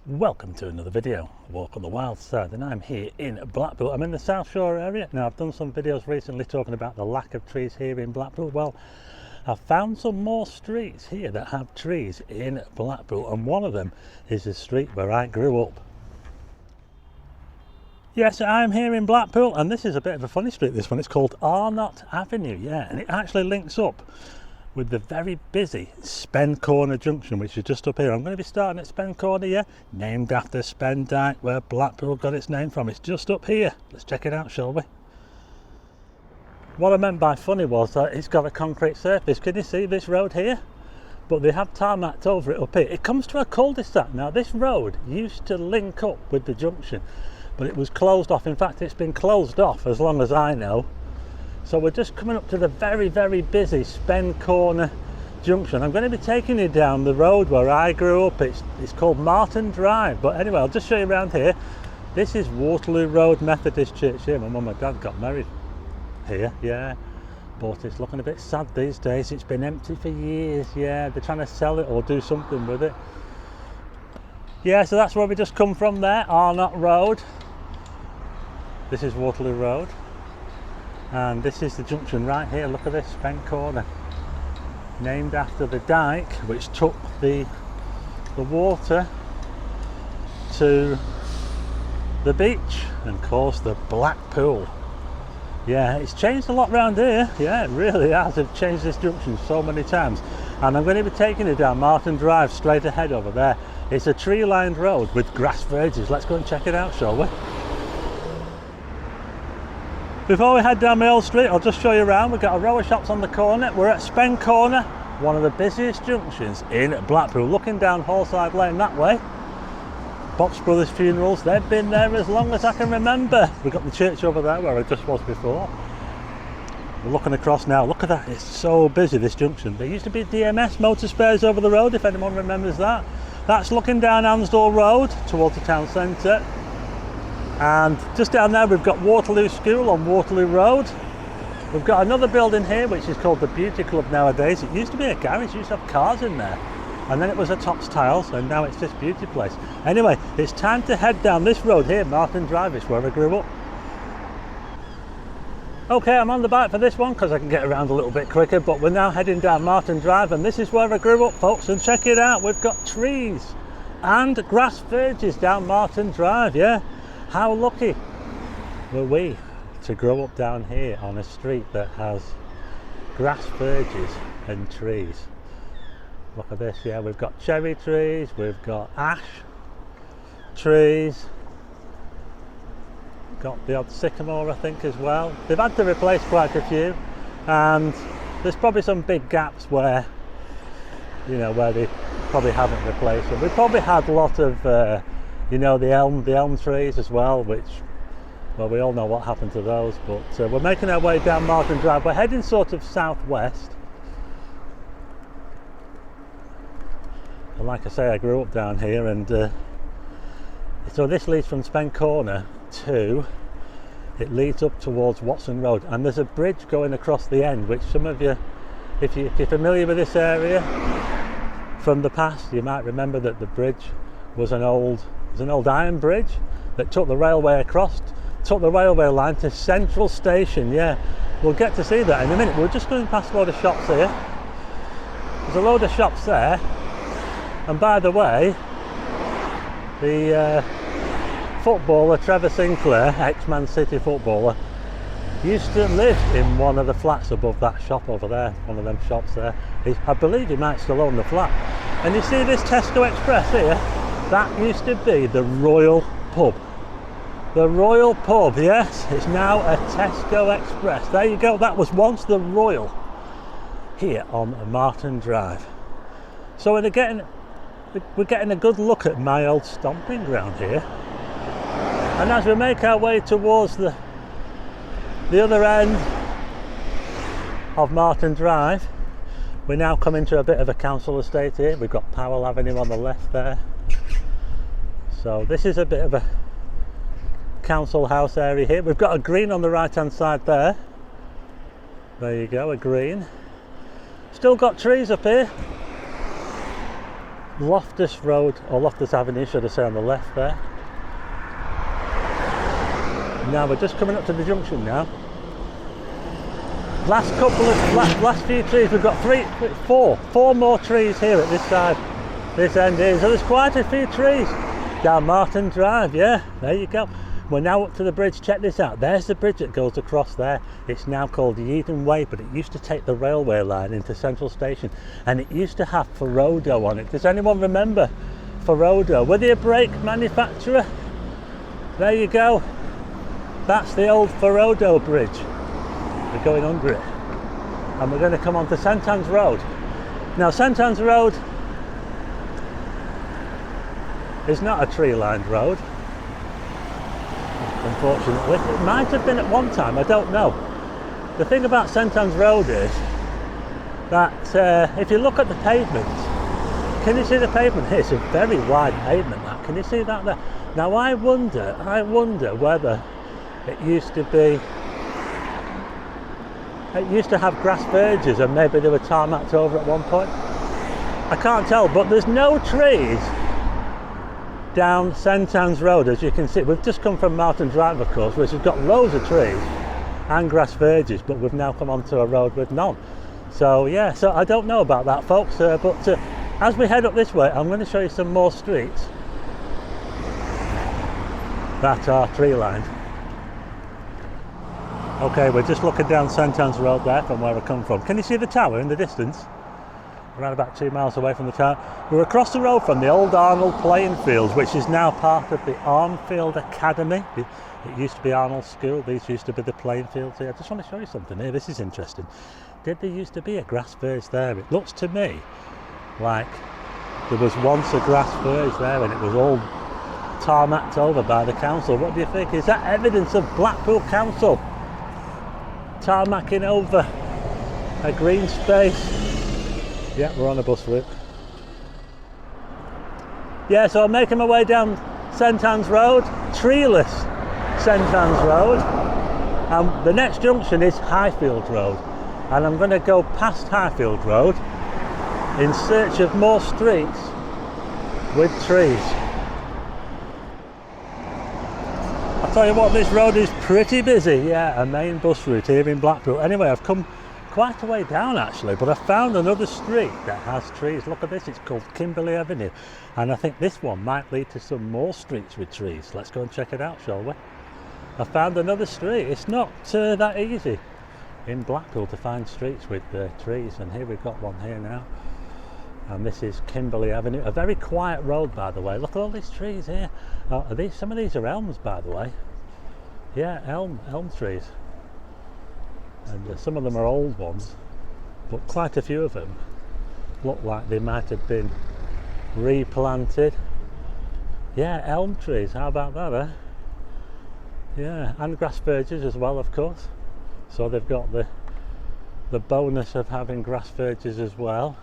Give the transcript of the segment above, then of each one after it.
Welcome to another video, Walk on the Wild Side, and I'm here in Blackpool. I'm in the South Shore area. Now, I've done some videos recently talking about the lack of trees here in Blackpool. Well, I've found some more streets here that have trees in Blackpool, and one of them is the street where I grew up. Yes, I'm here in Blackpool, and this is a bit of a funny street, this one. It's called Harrington Avenue, yeah, and it actually links up with the very busy Spen Corner Junction, which is just up here. I'm going to be starting at Spen Corner, yeah, named after Spen Dyke, where Blackpool got its name from. It's just up here. Let's check it out, shall we? What I meant by funny was that it's got a concrete surface. Can you see this road here? But they have tarmacked over it up here. It comes to a cul-de-sac. Now, this road used to link up with the junction, but it was closed off. In fact, it's been closed off as long as I know. So we're just coming up to the very, very busy Spen Corner Junction. I'm going to be taking you down the road where I grew up. It's called Martin Drive. But anyway, I'll just show you around here. This is Waterloo Road Methodist Church here. My mum and dad got married here, yeah. But it's looking a bit sad these days. It's been empty for years, yeah. They're trying to sell it or do something with it. Yeah, so that's where we just come from there, Arnott Road. This is Waterloo Road. And this is the junction right here. Look at this, Spen Corner, named after the dike which took the water to the beach and caused the Blackpool. Yeah, it's changed a lot around here. Yeah, it really has. They've changed this junction so many times. And I'm going to be taking it down Martin Drive straight ahead over there. It's a tree-lined road with grass verges. Let's go and check it out, shall we? Before we head down my old street, I'll just show you around. We've got a row of shops on the corner. We're at Spen Corner, one of the busiest junctions in Blackpool. Looking down Hallside Lane that way. Box Brothers Funerals, they've been there as long as I can remember. We've got the church over there where I just was before. We're looking across now. Look at that, it's so busy, this junction. There used to be DMS Motor Spares over the road, if anyone remembers that. That's looking down Ansdell Road towards the town centre. And just down there we've got Waterloo School on Waterloo Road. We've got another building here which is called the Beauty Club nowadays. It used to be a garage, it used to have cars in there. And then it was a Tops Tiles, and now it's this beauty place. Anyway, it's time to head down this road here, Martin Drive, it's where I grew up. Okay, I'm on the bike for this one because I can get around a little bit quicker, but we're now heading down Martin Drive, and this is where I grew up, folks. And check it out, we've got trees and grass verges down Martin Drive, yeah. How lucky were we to grow up down here on a street that has grass verges and trees. Look at this, yeah, we've got cherry trees, we've got ash trees, got the odd sycamore I think as well. They've had to replace quite a few, and there's probably some big gaps where, you know, where they probably haven't replaced them. We've probably had a lot of you know, the elm trees as well, which, well, we all know what happened to those. But we're making our way down Martin Drive. We're heading sort of southwest. And like I say, I grew up down here, and so this leads from Spen Corner to, it leads up towards Watson Road, and there's a bridge going across the end, which some of you, if you're familiar with this area from the past, you might remember that the bridge was an old iron bridge that took the railway across, took the railway line to Central Station. Yeah, we'll get to see that in a minute. We're just going past a load of shops here. There's a load of shops there, and by the way, the footballer Trevor Sinclair, ex-Man City footballer, used to live in one of the flats above that shop over there, one of them shops there. I believe he might still own the flat. And you see this Tesco Express here? That used to be the Royal Pub. The Royal Pub, yes, it's now a Tesco Express. There you go, that was once the Royal here on Martin Drive. So we're getting a good look at my old stomping ground here. And as we make our way towards the other end of Martin Drive, we're now coming to a bit of a council estate here. We've got Powell Avenue on the left there. So this is a bit of a council house area here. We've got a green on the right hand side there. There you go, a green. Still got trees up here. Loftus Road, or Loftus Avenue should I say, on the left there. Now we're just coming up to the junction now. Last few trees, we've got four more trees here at this side, this end here. So there's quite a few trees down Martin Drive. Yeah, there you go. We're now up to the bridge. Check this out. There's the bridge that goes across there. It's now called Yeadon Way, but it used to take the railway line into Central Station, and it used to have Ferodo on it. Does anyone remember Ferodo? Were they a brake manufacturer? There you go. That's the old Ferodo bridge. We're going under it, and we're going to come on to St Anne's Road. Now St Anne's Road is not a tree-lined road, unfortunately. It might have been at one time, I don't know. The thing about St Anne's Road is that if you look at the pavement, can you see the pavement here? It's a very wide pavement, that. Can you see that there? Now I wonder whether it used to have grass verges, and maybe they were tarmacked over at one point. I can't tell, but there's no trees down St Anne's Road, as you can see. We've just come from Martin Drive, of course, which has got loads of trees and grass verges, but we've now come onto a road with none. So yeah, so I don't know about that, folks, but as we head up this way, I'm going to show you some more streets that are tree lined. Okay, we're just looking down St Anne's Road there from where I come from. Can you see the tower in the distance? Around about 2 miles away from the tower. We're across the road from the old Arnold playing fields, which is now part of the Armfield Academy. It used to be Arnold School. These used to be the playing fields here. I just want to show you something here. This is interesting. Did there used to be a grass verge there? It looks to me like there was once a grass verge there, and it was all tarmacked over by the council. What do you think? Is that evidence of Blackpool Council tarmacking over a green space? Yeah, we're on a bus route. Yeah, so I'm making my way down St Anne's Road, treeless St Anne's Road. And the next junction is Highfield Road. And I'm going to go past Highfield Road in search of more streets with trees. I'll tell you what, this road is pretty busy. Yeah, a main bus route here in Blackpool. Anyway, I've come quite a way down actually, but I found another street that has trees. Look at this, it's called Kimberly Avenue, and I think this one might lead to some more streets with trees. Let's go and check it out, shall we? I found another street. It's not that easy in Blackpool to find streets with trees, and here we've got one here now, and this is Kimberly Avenue. A very quiet road, by the way. Look at all these trees here. Some of these are elms, by the way. Yeah, elm trees. And some of them are old ones, but quite a few of them look like they might have been replanted. Yeah, elm trees, how about that, eh? Yeah, and grass verges as well, of course. So they've got the bonus of having grass verges as well.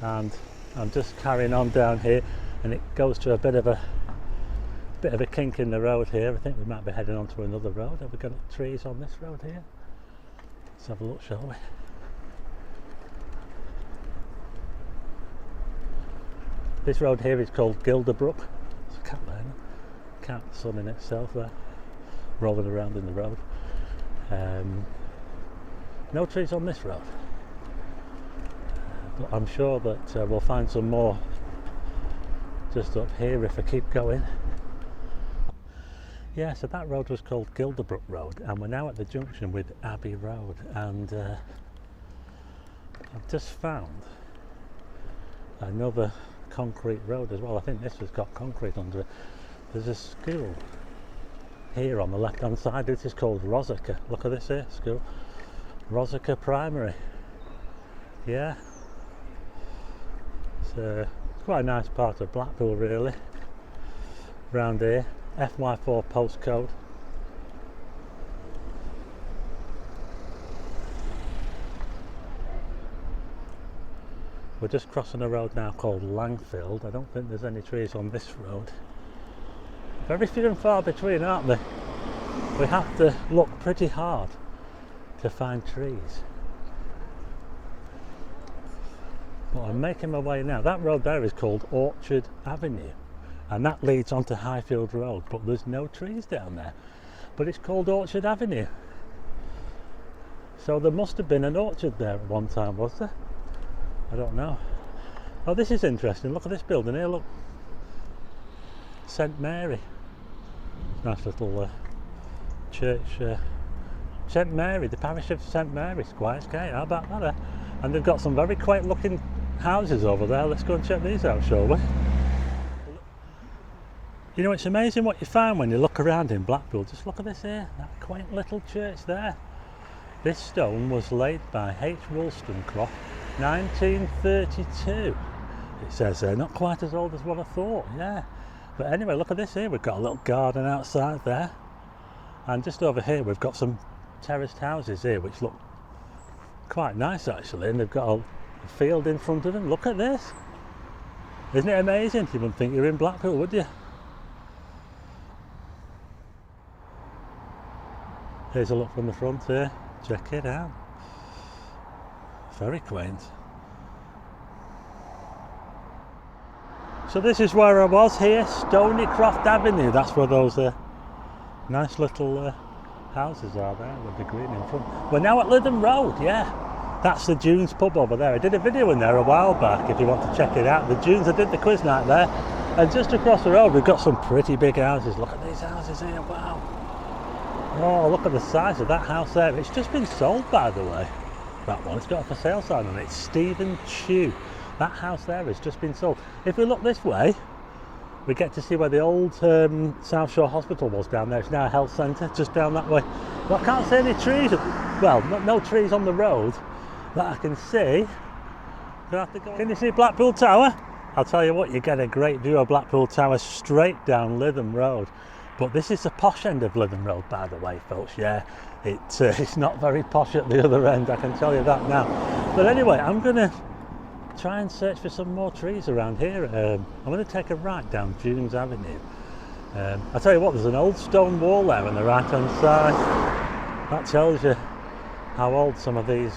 And I'm just carrying on down here, and it goes to a bit of a kink in the road here. I think we might be heading onto another road. Have we got trees on this road here? Let's have a look, shall we? This road here is called Gilderbrook. It's a cat there, cat sun in itself there, rolling around in the road. No trees on this road, but I'm sure that we'll find some more just up here if I keep going. Yeah, so that road was called Gilderbrook Road, and we're now at the junction with Abbey Road, and I've just found another concrete road as well. I think this has got concrete under it. There's a school here on the left hand side. This is called Rosica. Look at this here, school. Rosica Primary. Yeah. It's quite a nice part of Blackpool really, around here. FY4 postcode. We're just crossing a road now called Langfield. I don't think there's any trees on this road. Very few and far between, aren't they? We have to look pretty hard to find trees. But I'm making my way now. That road there is called Orchard Avenue, and that leads onto Highfield Road, but there's no trees down there. But it's called Orchard Avenue. So there must have been an orchard there at one time, was there? I don't know. Oh, this is interesting. Look at this building here, look. St Mary. Nice little church. St Mary, the parish of St Mary, Squires Gate. How about that? And they've got some very quaint looking houses over there. Let's go and check these out, shall we? You know, it's amazing what you find when you look around in Blackpool. Just look at this here, that quaint little church there. This stone was laid by H. Wollstonecraft, 1932. It says there, not quite as old as what I thought, yeah. But anyway, look at this here, we've got a little garden outside there. And just over here we've got some terraced houses here, which look quite nice actually, and they've got a field in front of them. Look at this. Isn't it amazing? You wouldn't think you're in Blackpool, would you? Here's a look from the front here. Check it out. Very quaint. So this is where I was here, Stony, Croft Avenue. That's where those nice little houses are there with the green in front. We're now at Lytham Road, yeah. That's the Dunes pub over there. I did a video in there a while back if you want to check it out. The Dunes, I did the quiz night there. And just across the road we've got some pretty big houses. Look at these houses here, wow. Oh, look at the size of that house there. It's just been sold, by the way. That one, it's got a for sale sign on it. Stephen Chew. That house there has just been sold. If we look this way, we get to see where the old South Shore Hospital was down there. It's now a health centre, just down that way. But I can't see any trees. Well, no trees on the road that I can see. Can you see Blackpool Tower? I'll tell you what, you get a great view of Blackpool Tower straight down Lytham Road. But this is the posh end of Lytham Road, by the way, folks, yeah. It's not very posh at the other end, I can tell you that now. But anyway, I'm going to try and search for some more trees around here. I'm going to take a right down Dunes Avenue. I'll tell you what, there's an old stone wall there on the right hand side. That tells you how old some of these,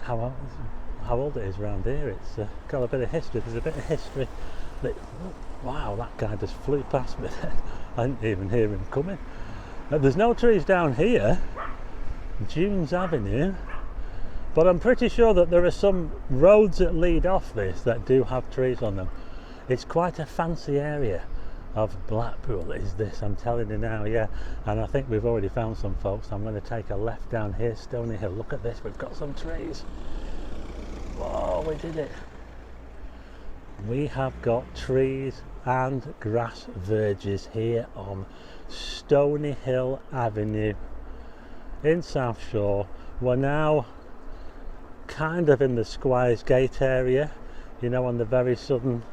how old it is around here. It's got a bit of history. There's a bit of history. Wow, that guy just flew past me then. I didn't even hear him coming. There's no trees down here, Dunes Avenue, but I'm pretty sure that there are some roads that lead off this that do have trees on them. It's quite a fancy area of Blackpool, is this, I'm telling you now, yeah. And I think we've already found some, folks. I'm going to take a left down here, Stony Hill. Look at this, we've got some trees. Whoa, we did it. We have got trees and grass verges here on Stony Hill Avenue in South Shore. We're now kind of in the Squires Gate area, you know, on the very southern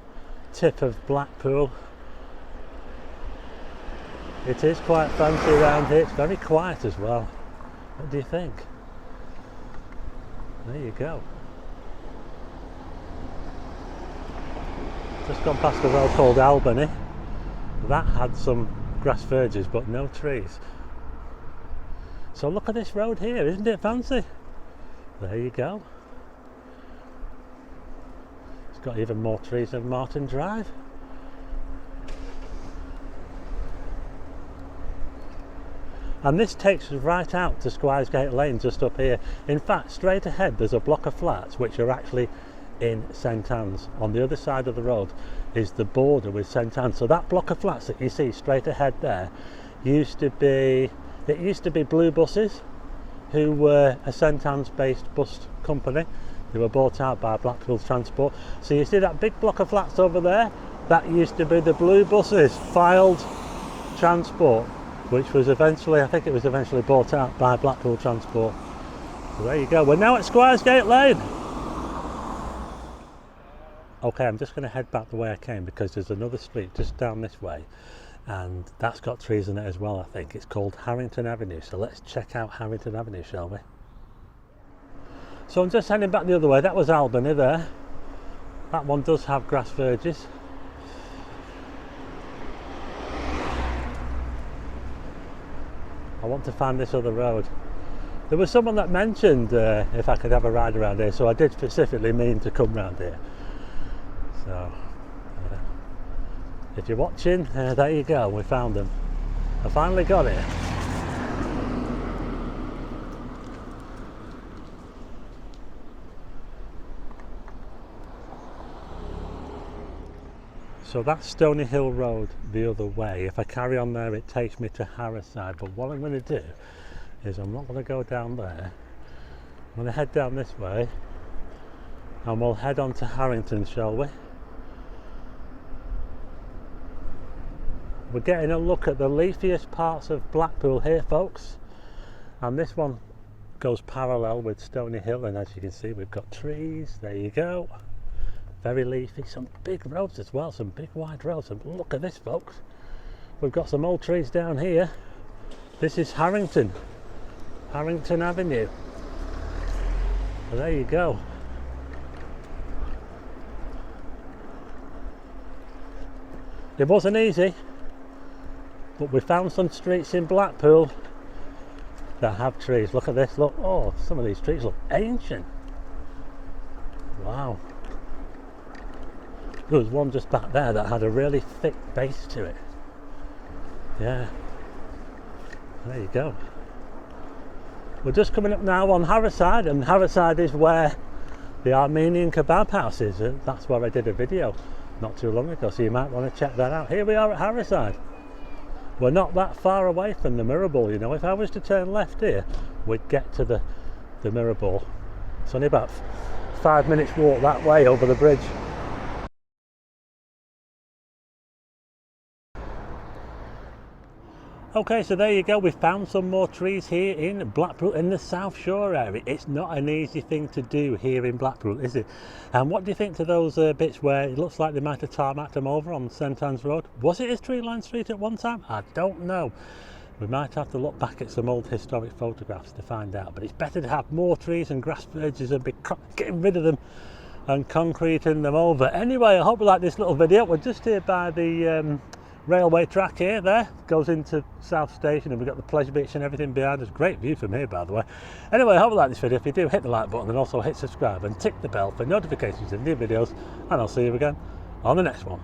tip of Blackpool. It is quite fancy around here. It's very quiet as well. What do you think? There you go. Just gone past a road called Albany. That had some grass verges but no trees. So look at this road here, isn't it fancy? There you go. It's got even more trees than Martin Drive. And this takes us right out to Squires Gate Lane just up here. In fact, straight ahead there's a block of flats which are actually in St Anne's. On the other side of the road is the border with St Anne's. So that block of flats that you see straight ahead there used to be Blue Buses, who were a St Anne's based bus company. They were bought out by Blackpool Transport. So you see that big block of flats over there, that used to be the Blue Buses filed transport, which was eventually, I think it was eventually bought out by Blackpool Transport. So there you go. We're now at Squires Gate Lane. Okay, I'm just going to head back the way I came because there's another street just down this way and that's got trees in it as well, I think. It's called Harrington Avenue, so let's check out Harrington Avenue, shall we? So I'm just heading back the other way. That was Albany there. That one does have grass verges. I want to find this other road. There was someone that mentioned if I could have a ride around here, so I did specifically mean to come round here. So if you're watching, there you go, we found them. I finally got it. So that's Stony Hill Road the other way. If I carry on there, it takes me to Harriside, but what I'm going to do is I'm not going to go down there. I'm going to head down this way and we'll head on to Harrington, shall we? We're getting a look at the leafiest parts of Blackpool here, folks, and this one goes parallel with Stony Hill, and as you can see we've got trees. There you go, very leafy, some big roads as well, some big wide roads, and look at this, folks, we've got some old trees down here. This is Harrington Avenue. Well, there you go. It wasn't easy, but we found some streets in Blackpool that have trees. Look at this, look, oh, some of these trees look ancient. Wow. There was one just back there that had a really thick base to it. Yeah, there you go. We're just coming up now on Harriside, and Harriside is where the Armenian kebab house is. That's where I did a video not too long ago, so you might want to check that out. Here we are at Harriside. We're not that far away from the Mirror Ball, you know. If I was to turn left here, we'd get to the Mirror Ball. It's only about 5 minutes walk that way over the bridge. Okay, so there you go, we found some more trees here in Blackpool, in the South Shore area. It's not an easy thing to do here in Blackpool, is it? And what do you think to those bits where it looks like they might have tarmacked them over on St Anne's Road? Was it a tree-lined street at one time? I don't know. We might have to look back at some old historic photographs to find out, but it's better to have more trees and grass verges and be getting rid of them and concreting them over. Anyway, I hope you like this little video. We're just here by the railway track here, there goes into South Station, and we've got the pleasure beach and everything behind us. Great view from here, by the way. Anyway, I hope you like this video. If you do, hit the like button and also hit subscribe and tick the bell for notifications of new videos, and I'll see you again on the next one.